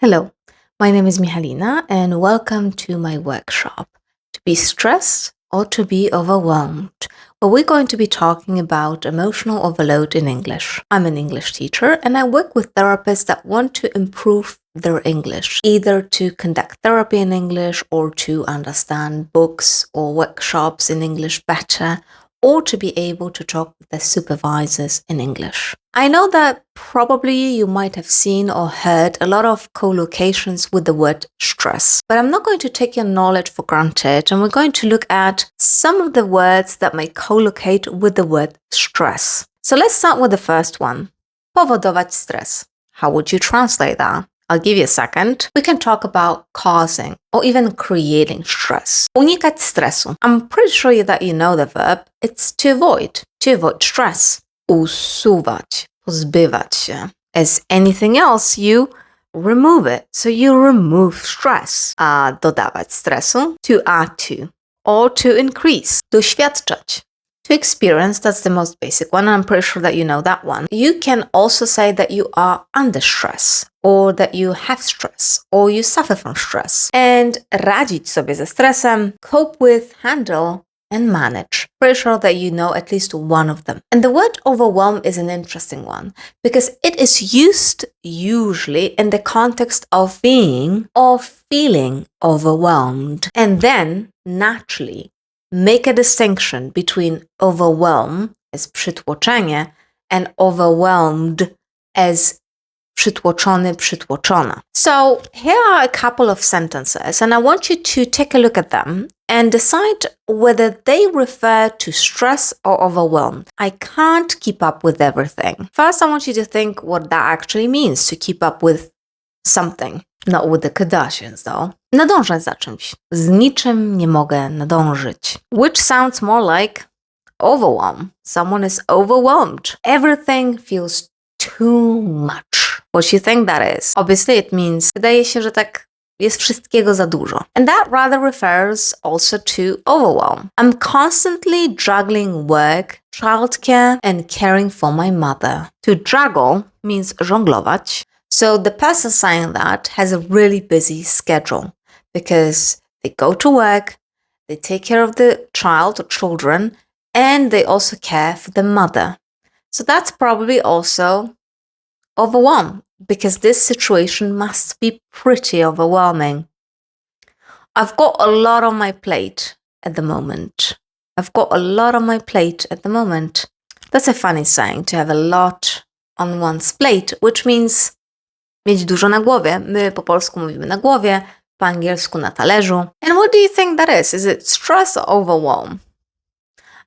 Hello, my name is Michalina and welcome to my workshop, To Be Stressed or To Be Overwhelmed, where we're going to be talking about emotional overload in English. I'm an English teacher and I work with therapists that want to improve their English, either to conduct therapy in English or to understand books or workshops in English better, or to be able to talk with their supervisors in English. I know that probably you might have seen or heard a lot of collocations with the word stress, but I'm not going to take your knowledge for granted, and we're going to look at some of the words that may collocate with the word stress. So let's start with the first one. Powodować stres. How would you translate that? I'll give you a second. We can talk about causing or even creating stress. Unikać stresu. I'm pretty sure that you know the verb. It's to avoid stress. Usuwać, pozbywać się. As anything else, you remove it. So you remove stress. A dodawać stresu, to add to, or to increase. Doświadczać. To experience, that's the most basic one, and I'm pretty sure that you know that one. You can also say that you are under stress, or that you have stress, or you suffer from stress. And radzić sobie ze stresem, cope with, handle, and manage. Pretty sure that you know at least one of them. And the word overwhelm is an interesting one because it is used usually in the context of being or feeling overwhelmed. And then, naturally, make a distinction between overwhelm as przytłoczenie and overwhelmed as przytłoczony, przytłoczona. So here are a couple of sentences and I want you to take a look at them and decide whether they refer to stress or overwhelm. I can't keep up with everything. First, I want you to think what that actually means, to keep up with something. Not with the Kardashians, though. Nadążać za czymś. Z niczym nie mogę nadążyć. Which sounds more like overwhelm. Someone is overwhelmed. Everything feels too much. What do you think that is? Obviously it means, wydaje się, że tak jest wszystkiego za dużo. And that rather refers also to overwhelm. I'm constantly juggling work, childcare, and caring for my mother. To juggle means żonglować. So the person saying that has a really busy schedule because they go to work, they take care of the child or children, and they also care for the mother. So that's probably also overwhelm because this situation must be pretty overwhelming. I've got a lot on my plate at the moment. I've got a lot on my plate at the moment. That's a funny saying, to have a lot on one's plate, which means mieć dużo na głowie. My po polsku mówimy na głowie, po angielsku na talerzu. And what do you think that is? Is it stress or overwhelm?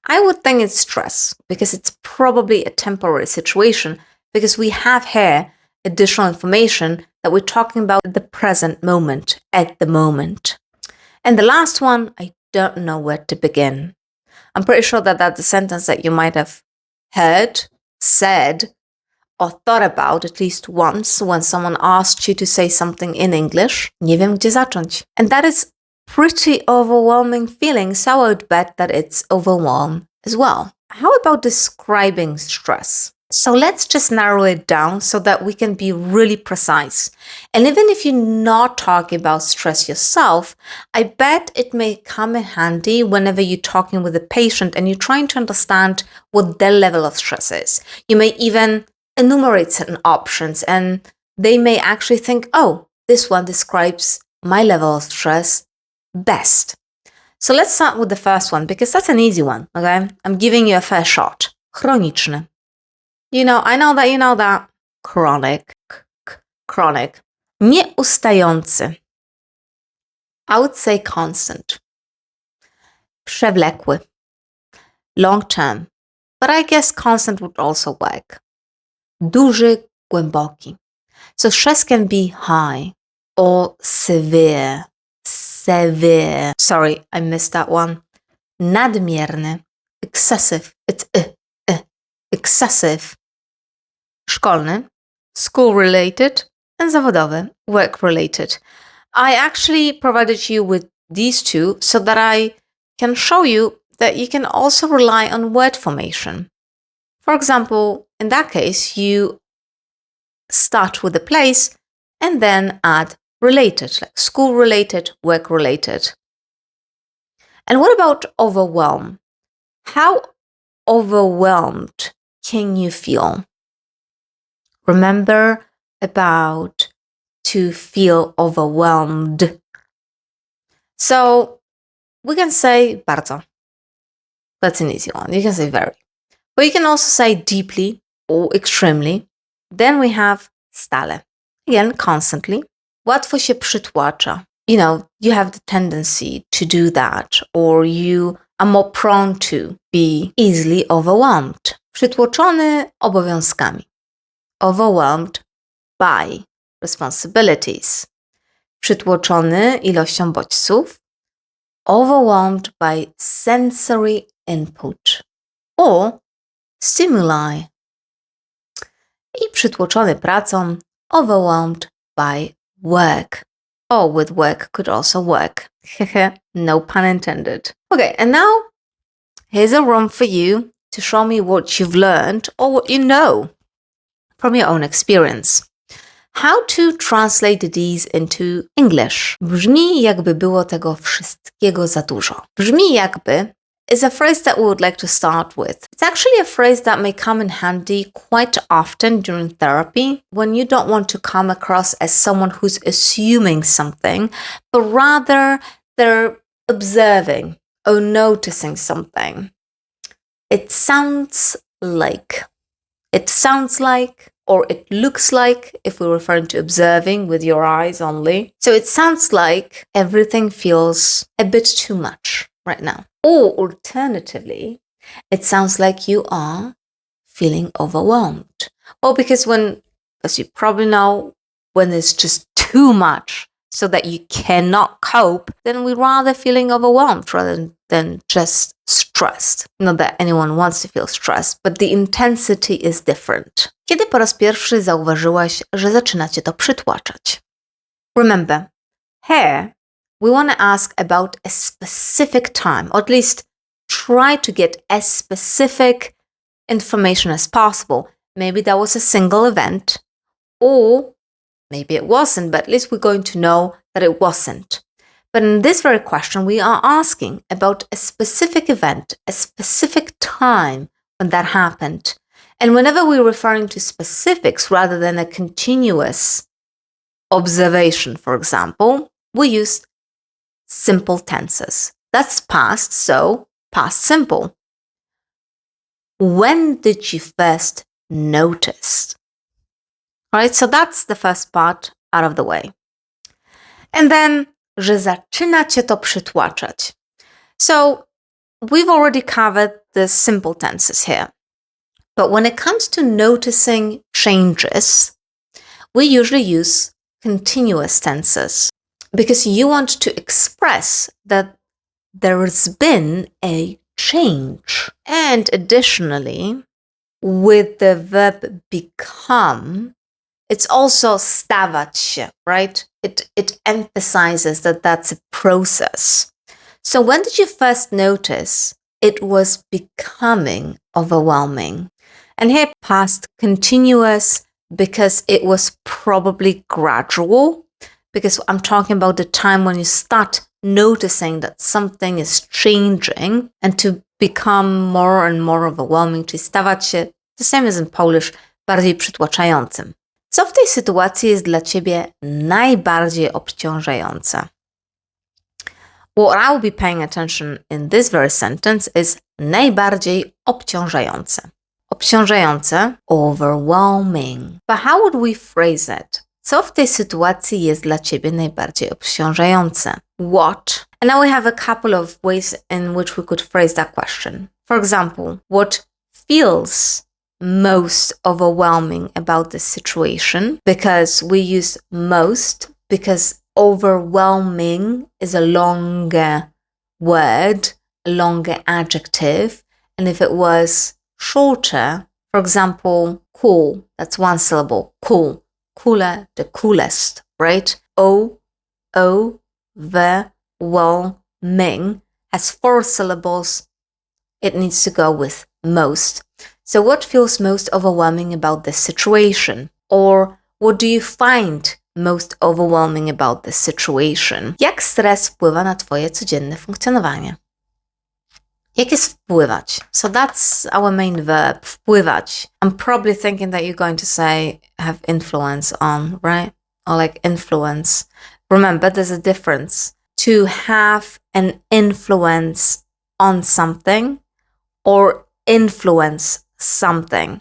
I would think it's stress because it's probably a temporary situation because we have here additional information that we're talking about the present moment, at the moment. And the last one, I don't know where to begin. I'm pretty sure that that's a sentence that you might have heard, said, or thought about at least once when someone asked you to say something in English. Nie wiem, gdzie zacząć. And that is pretty overwhelming feeling, so I would bet that it's overwhelm as well. How about describing stress? So let's just narrow it down so that we can be really precise. And even if you're not talking about stress yourself, I bet it may come in handy whenever you're talking with a patient and you're trying to understand what their level of stress is. You may even enumerate certain options and they may actually think, oh, this one describes my level of stress best. So let's start with the first one because that's an easy one, okay? I'm giving you a fair shot. Chroniczny. You know, I know that you know that. Chronic. Chronic. Nieustający. I would say constant. Przewlekły. Long term. But I guess constant would also work. Duży, głęboki. So stress can be high or severe. Severe. Sorry, I missed that one. Nadmierny. Excessive. It's excessive. Szkolny. School-related. And zawodowy. Work-related. I actually provided you with these two so that I can show you that you can also rely on word formation. For example, in that case, you start with a place and then add related, like school-related, work-related. And what about overwhelm? How overwhelmed can you feel? Remember about to feel overwhelmed. So we can say bardzo. That's an easy one. You can say very. But you can also say deeply or extremely. Then we have stale. Again, constantly. Łatwo się przytłacza. You know, you have the tendency to do that, or you are more prone to be easily overwhelmed. Przytłoczony obowiązkami. Overwhelmed by responsibilities. Przytłoczony ilością bodźców. Overwhelmed by sensory input or stimuli. I przytłoczony pracą. Overwhelmed by work. Or with work could also work. No pun intended. Okay, and now here's a room for you to show me what you've learned or what you know from your own experience. How to translate these into English. Brzmi jakby było tego wszystkiego za dużo. Brzmi jakby is a phrase that we would like to start with. It's actually a phrase that may come in handy quite often during therapy when you don't want to come across as someone who's assuming something, but rather they're observing or noticing something. It sounds like, or it looks like, if we're referring to observing with your eyes only. So it sounds like everything feels a bit too much right now. Or alternatively, it sounds like you are feeling overwhelmed. Well, because when, as you probably know, when it's just too much so that you cannot cope, then we're rather feeling overwhelmed rather than just stressed. Not that anyone wants to feel stressed, but the intensity is different. Kiedy po raz pierwszy zauważyłaś, że zaczyna cię to przytłaczać? Remember, here we want to ask about a specific time, or at least try to get as specific information as possible. Maybe that was a single event, or maybe it wasn't, but at least we're going to know that it wasn't. But in this very question, we are asking about a specific event, a specific time when that happened. And whenever we're referring to specifics rather than a continuous observation, for example, we use simple tenses. That's past, so past simple. When did you first notice? All right, so that's the first part out of the way. And then, że zaczyna cię to przytłaczać. So we've already covered the simple tenses here. But when it comes to noticing changes, we usually use continuous tenses because you want to express that there has been a change. And additionally, with the verb become, it's also stawać się, right? It emphasizes that that's a process. So when did you first notice it was becoming overwhelming? And here past continuous because it was probably gradual, because I'm talking about the time when you start noticing that something is changing and to become more and more overwhelming, czyli stawać się, the same as in Polish, bardziej przytłaczającym. Co w tej sytuacji jest dla ciebie najbardziej obciążające? What I will be paying attention in this very sentence is najbardziej obciążające. Obciążające, overwhelming. But how would we phrase it? Co w tej sytuacji jest dla ciebie najbardziej obciążające? What? And now we have a couple of ways in which we could phrase that question. For example, what feels most overwhelming about this situation? Because we use most because overwhelming is a longer word, a longer adjective. And if it was shorter, for example, cool, that's one syllable, cool. Cooler, the coolest, right? Overwhelming has 4 syllables. It needs to go with most. So what feels most overwhelming about this situation? Or what do you find most overwhelming about this situation? Jak stres wpływa na twoje codzienne funkcjonowanie? Jak jest wpływać? So that's our main verb, wpływać. I'm probably thinking that you're going to say have influence on, right? Or like influence. Remember, there's a difference. To have an influence on something or influence something.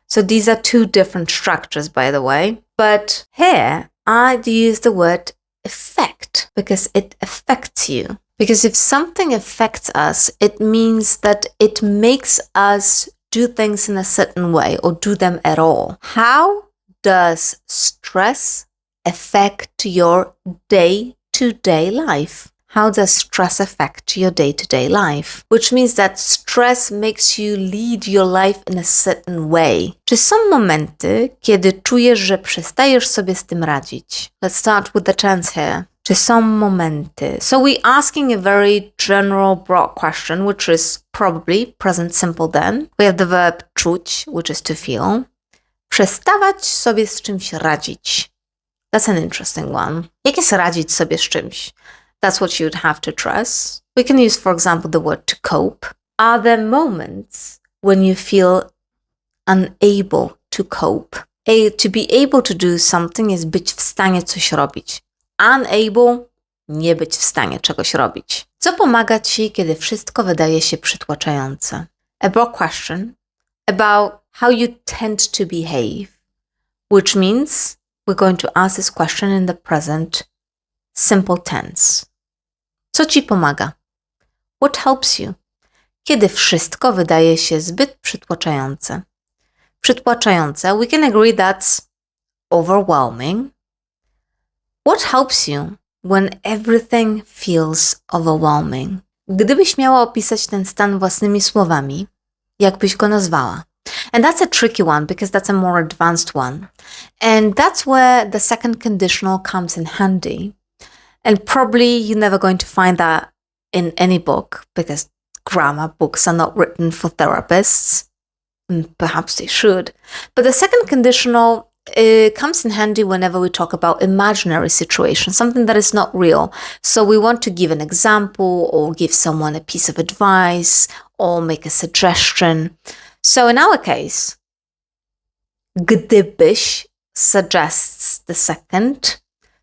So these are two different structures, by the way. But here, I'd use the word affect because it affects you. Because if something affects us, it means that it makes us do things in a certain way or do them at all. How does stress affect your day-to-day life? How does stress affect your day-to-day life? Which means that stress makes you lead your life in a certain way. Czy są momenty, kiedy czujesz, że przestajesz sobie z tym radzić? Let's start with the tense here. Czy są momenty? So we're asking a very general, broad question, which is probably present simple then. We have the verb czuć, which is to feel. Przestawać sobie z czymś radzić. That's an interesting one. Jak jest radzić sobie z czymś? That's what you'd have to address. We can use, for example, the word to cope. Are there moments when you feel unable to cope? To be able to do something is być w stanie coś robić. Unable, nie być w stanie czegoś robić. Co pomaga ci, kiedy wszystko wydaje się przytłaczające? A broad question about how you tend to behave, which means we're going to ask this question in the present simple tense. Co ci pomaga? What helps you? Kiedy wszystko wydaje się zbyt przytłaczające. Przytłaczające, we can agree that's overwhelming. What helps you when everything feels overwhelming? Gdybyś miała opisać ten stan własnymi słowami, jak byś go nazwała? And that's a tricky one because that's a more advanced one. And that's where the second conditional comes in handy. And probably you're never going to find that in any book because grammar books are not written for therapists. Perhaps they should. But the second conditional comes in handy whenever we talk about imaginary situations, something that is not real. So we want to give an example or give someone a piece of advice or make a suggestion. So in our case, gdybyś suggests the second.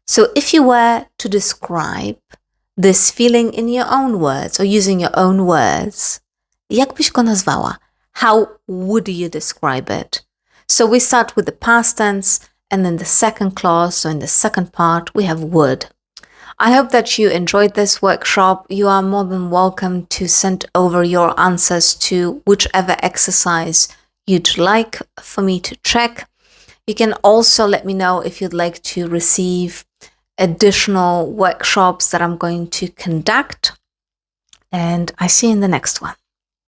So if you were to describe this feeling in your own words or using your own words, jak byś go nazwała? How would you describe it? So we start with the past tense and then the second clause, so in the second part we have would. I hope that you enjoyed this workshop. You are more than welcome to send over your answers to whichever exercise you'd like for me to check. You can also let me know if you'd like to receive additional workshops that I'm going to conduct. And I see you in the next one.